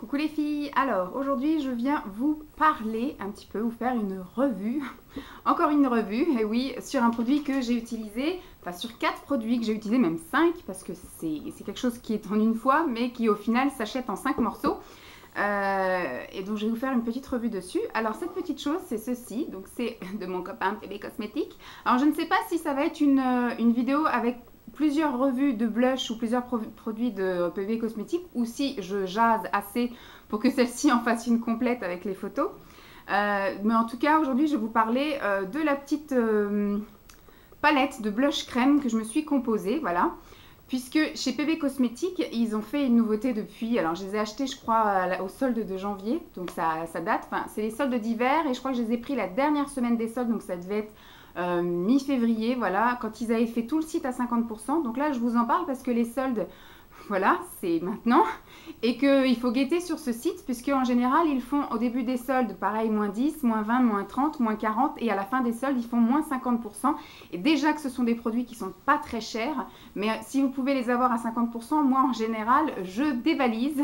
Coucou les filles, alors aujourd'hui je viens vous parler un petit peu, vous faire une revue, encore une revue, et oui, sur un produit que j'ai utilisé, enfin sur 4 produits que j'ai utilisé, même 5, parce que c'est quelque chose qui est en une fois, mais qui au final s'achète en 5 morceaux. Et donc je vais vous faire une petite revue dessus. Alors cette petite chose c'est ceci, donc c'est de mon copain PB Cosmétiques. Alors je ne sais pas si ça va être une vidéo avec plusieurs revues de blush ou plusieurs produits de PB Cosmétiques, ou si je jase assez pour que celle-ci en fasse une complète avec les photos. Mais en tout cas aujourd'hui je vais vous parler de la petite palette de blush crème que je me suis composée, voilà. Puisque chez PB Cosmétiques, ils ont fait une nouveauté depuis, alors je les ai achetés je crois au solde de janvier, donc ça date, enfin c'est les soldes d'hiver et je crois que je les ai pris la dernière semaine des soldes, donc ça devait être mi-février, voilà, quand ils avaient fait tout le site à 50%, donc là je vous en parle parce que les soldes, voilà, c'est maintenant, et qu'il faut guetter sur ce site, puisque en général, ils font au début des soldes, pareil, moins 10, moins 20, moins 30, moins 40, et à la fin des soldes, ils font moins 50%, et déjà que ce sont des produits qui sont pas très chers, mais si vous pouvez les avoir à 50%, moi, en général, je dévalise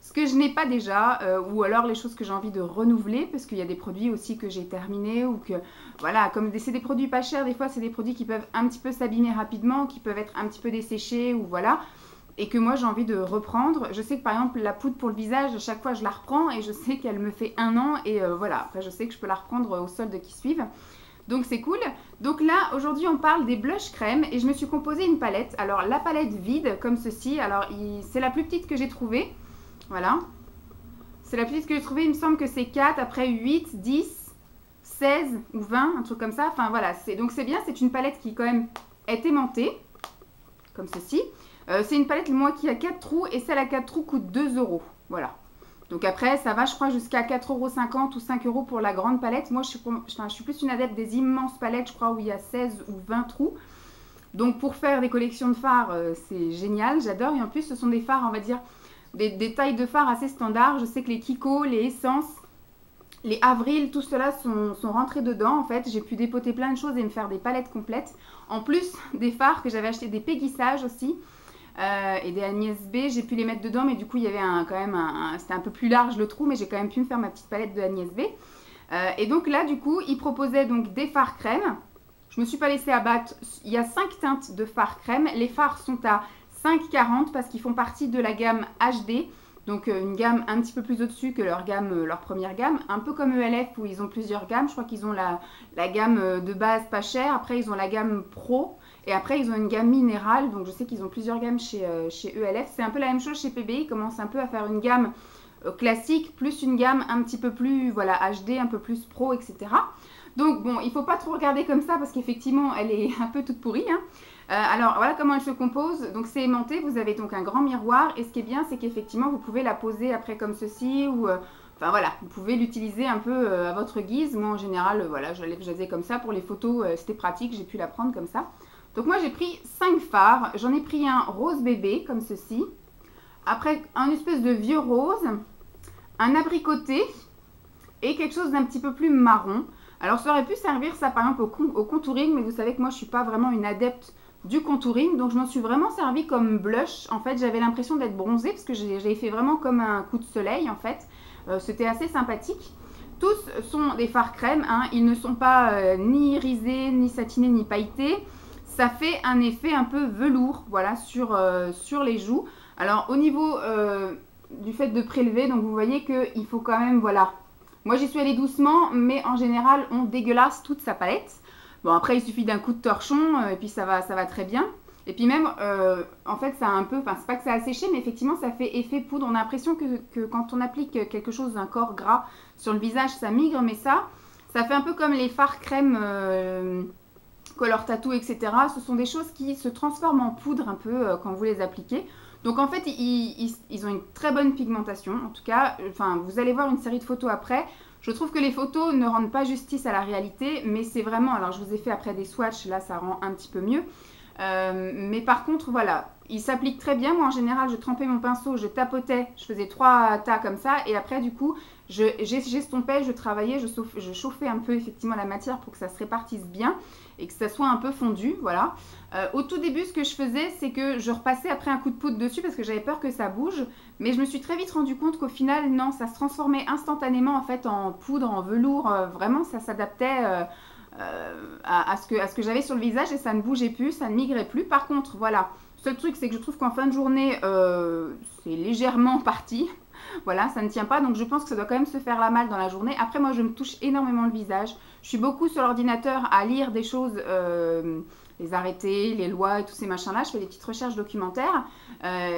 ce que je n'ai pas déjà, ou alors les choses que j'ai envie de renouveler, parce qu'il y a des produits aussi que j'ai terminés, ou que, voilà, comme c'est des produits pas chers, des fois, c'est des produits qui peuvent un petit peu s'abîmer rapidement, qui peuvent être un petit peu desséchés, ou voilà, et que moi j'ai envie de reprendre. Je sais que par exemple la poudre pour le visage, à chaque fois je la reprends et je sais qu'elle me fait 1 an et voilà, après je sais que je peux la reprendre aux soldes qui suivent. Donc c'est cool. Donc là aujourd'hui on parle des blush crème et je me suis composé une palette. Alors la palette vide comme ceci, alors c'est la plus petite que j'ai trouvée. Voilà. C'est la plus petite que j'ai trouvée, il me semble que c'est 4, après 8, 10, 16 ou 20, un truc comme ça. Enfin voilà, donc c'est bien, c'est une palette qui quand même est aimantée, comme ceci. C'est une palette moi qui a 4 trous et celle à 4 trous coûte 2 €. Voilà. Donc après ça va je crois jusqu'à 4,50 € ou 5 € pour la grande palette. Moi je suis plus une adepte des immenses palettes, je crois, où il y a 16 ou 20 trous. Donc pour faire des collections de fards c'est génial, j'adore. Et en plus ce sont des fards, on va dire, des tailles de fards assez standards. Je sais que les Kiko, les Essence, les Avril, tout cela sont rentrés dedans en fait. J'ai pu dépoter plein de choses et me faire des palettes complètes. En plus des fards que j'avais acheté, des Peggy Sage aussi. Et des Agnès B, j'ai pu les mettre dedans, mais du coup il y avait quand même c'était un peu plus large le trou, mais j'ai quand même pu me faire ma petite palette de Agnès B. Et donc là du coup ils proposaient donc des fards crème. Je me suis pas laissée abattre, il y a 5 teintes de fards crème. Les fards sont à 5,40 parce qu'ils font partie de la gamme HD, donc une gamme un petit peu plus au-dessus que leur première gamme, un peu comme ELF où ils ont plusieurs gammes. Je crois qu'ils ont la gamme de base pas chère, après ils ont la gamme pro, et après ils ont une gamme minérale, donc je sais qu'ils ont plusieurs gammes chez ELF. C'est un peu la même chose chez PB, ils commencent un peu à faire une gamme classique, plus une gamme un petit peu plus voilà, HD, un peu plus pro, etc. Donc bon, il ne faut pas trop regarder comme ça parce qu'effectivement elle est un peu toute pourrie, hein. Alors voilà comment elle se compose. Donc c'est aimanté, vous avez donc un grand miroir, et ce qui est bien c'est qu'effectivement vous pouvez la poser après comme ceci, ou enfin voilà, vous pouvez l'utiliser un peu à votre guise. Moi en général voilà, je la faisais comme ça pour les photos, c'était pratique, j'ai pu la prendre comme ça. Donc moi j'ai pris 5 fards, j'en ai pris un rose bébé comme ceci, après un espèce de vieux rose, un abricoté et quelque chose d'un petit peu plus marron. Alors ça aurait pu servir ça par exemple au contouring, mais vous savez que moi je suis pas vraiment une adepte du contouring, donc je m'en suis vraiment servi comme blush. En fait j'avais l'impression d'être bronzée parce que j'avais fait vraiment comme un coup de soleil en fait. C'était assez sympathique. Tous sont des fards crème, hein. Ils ne sont pas ni irisés, ni satinés, ni pailletés. Ça fait un effet un peu velours, voilà, sur les joues. Alors au niveau du fait de prélever, donc vous voyez qu'il faut quand même, voilà. Moi j'y suis allée doucement, mais en général on dégueulasse toute sa palette. Bon après il suffit d'un coup de torchon et puis ça va très bien. Et puis même, en fait ça a un peu, enfin c'est pas que ça a séché, mais effectivement ça fait effet poudre. On a l'impression que quand on applique quelque chose d'un corps gras sur le visage ça migre, mais ça fait un peu comme les fards crème Color Tattoo, etc. Ce sont des choses qui se transforment en poudre un peu quand vous les appliquez. Donc en fait, ils ont une très bonne pigmentation. En tout cas, enfin, vous allez voir une série de photos après. Je trouve que les photos ne rendent pas justice à la réalité, mais c'est vraiment... Alors je vous ai fait après des swatchs, là ça rend un petit peu mieux. Mais par contre, voilà, il s'applique très bien. Moi, en général, je trempais mon pinceau, je tapotais, je faisais 3 tas comme ça. Et après, du coup, j'estompais, je travaillais, je chauffais un peu effectivement la matière pour que ça se répartisse bien et que ça soit un peu fondu, voilà. Au tout début, ce que je faisais, c'est que je repassais après un coup de poudre dessus parce que j'avais peur que ça bouge. Mais je me suis très vite rendu compte qu'au final, non, ça se transformait instantanément en fait en poudre, en velours. Vraiment, ça s'adaptait à ce que j'avais sur le visage et ça ne bougeait plus, ça ne migrait plus. Par contre, voilà, le seul truc, c'est que je trouve qu'en fin de journée, c'est légèrement parti. Voilà, ça ne tient pas, donc je pense que ça doit quand même se faire la malle dans la journée. Après, moi, je me touche énormément le visage. Je suis beaucoup sur l'ordinateur à lire des choses, les arrêtés, les lois et tous ces machins-là. Je fais des petites recherches documentaires.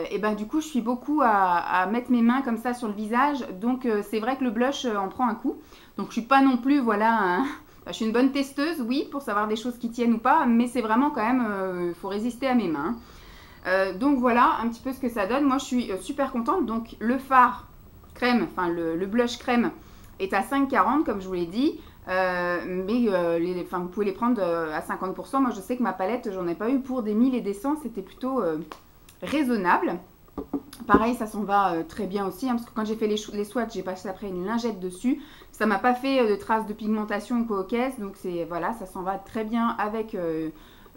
Et ben du coup, je suis beaucoup à mettre mes mains comme ça sur le visage. Donc, c'est vrai que le blush en prend un coup. Donc, je suis pas non plus, voilà, je suis une bonne testeuse, oui, pour savoir des choses qui tiennent ou pas. Mais c'est vraiment quand même, faut résister à mes mains. Donc voilà un petit peu ce que ça donne. Moi je suis super contente. Donc le fard crème, enfin le blush crème est à 5,40 comme je vous l'ai dit. Vous pouvez les prendre à 50%. Moi je sais que ma palette, j'en ai pas eu pour des 1000 et des 100. C'était plutôt raisonnable. Pareil, ça s'en va très bien aussi, hein, parce que quand j'ai fait les swatchs, j'ai passé après une lingette dessus. Ça m'a pas fait de traces de pigmentation ou quoi aux caisses. Donc voilà, ça s'en va très bien avec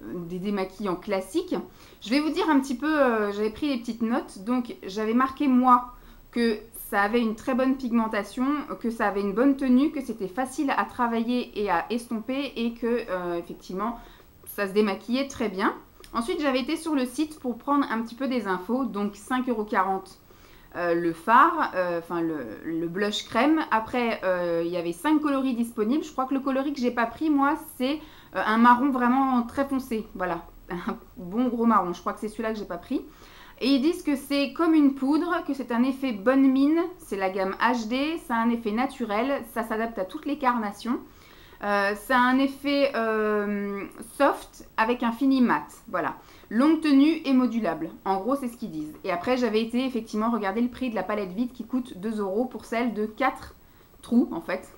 des démaquillants classiques. Je vais vous dire un petit peu, j'avais pris les petites notes, donc j'avais marqué moi que ça avait une très bonne pigmentation, que ça avait une bonne tenue, que c'était facile à travailler et à estomper et que effectivement ça se démaquillait très bien. Ensuite j'avais été sur le site pour prendre un petit peu des infos, donc 5,40 € le fard, le blush crème. Après il y avait 5 coloris disponibles. Je crois que le coloris que j'ai pas pris moi c'est un marron vraiment très foncé, voilà, un bon gros marron. Je crois que c'est celui-là que j'ai pas pris. Et ils disent que c'est comme une poudre, que c'est un effet bonne mine, c'est la gamme HD, ça a un effet naturel, ça s'adapte à toutes les carnations. Ça a un effet soft avec un fini mat, voilà. Longue tenue et modulable, en gros c'est ce qu'ils disent. Et après j'avais été effectivement regarder le prix de la palette vide qui coûte 2 € pour celle de 4 trous en fait,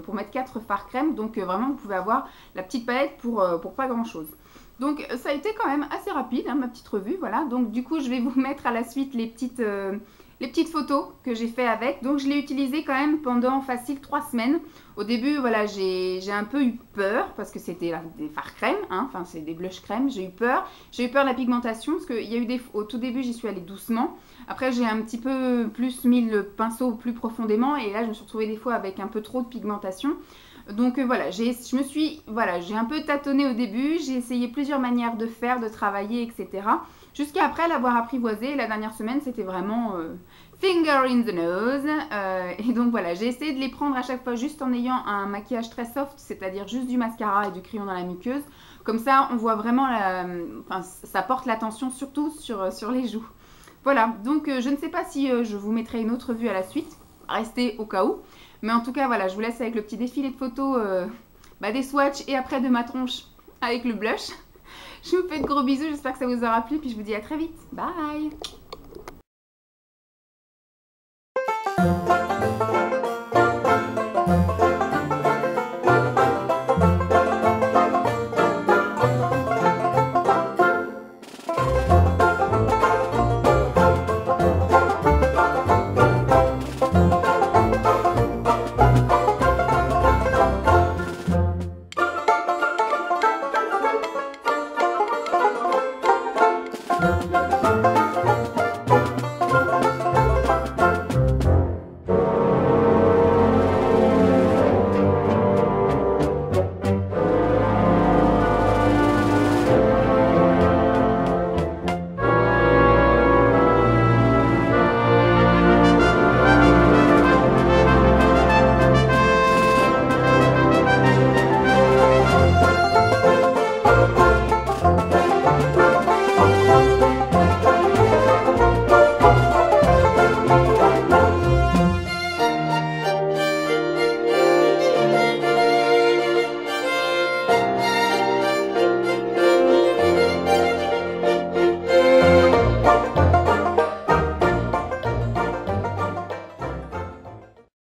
pour mettre 4 fards crème. Donc vraiment vous pouvez avoir la petite palette pour pas grand chose. Donc ça a été quand même assez rapide, hein, ma petite revue, voilà. Donc du coup je vais vous mettre à la suite les petites photos que j'ai fait avec. Donc je l'ai utilisé quand même pendant facile 3 semaines. Au début, voilà, j'ai un peu eu peur parce que c'était des fards crème, hein, enfin c'est des blush crème. J'ai eu peur de la pigmentation parce qu'il y a eu au tout début j'y suis allée doucement. Après j'ai un petit peu plus mis le pinceau plus profondément et là je me suis retrouvée des fois avec un peu trop de pigmentation. Donc voilà, j'ai un peu tâtonné au début, j'ai essayé plusieurs manières de faire, de travailler, etc. Jusqu'à après l'avoir apprivoisé. La dernière semaine, c'était vraiment finger in the nose. Et donc voilà, j'ai essayé de les prendre à chaque fois juste en ayant un maquillage très soft, c'est-à-dire juste du mascara et du crayon dans la muqueuse. Comme ça, on voit vraiment, ça porte l'attention surtout sur les joues. Voilà, donc je ne sais pas si je vous mettrai une autre vue à la suite. Restez au cas où. Mais en tout cas, voilà, je vous laisse avec le petit défilé de photos des swatchs et après de ma tronche avec le blush. Je vous fais de gros bisous, j'espère que ça vous aura plu. Puis je vous dis à très vite. Bye!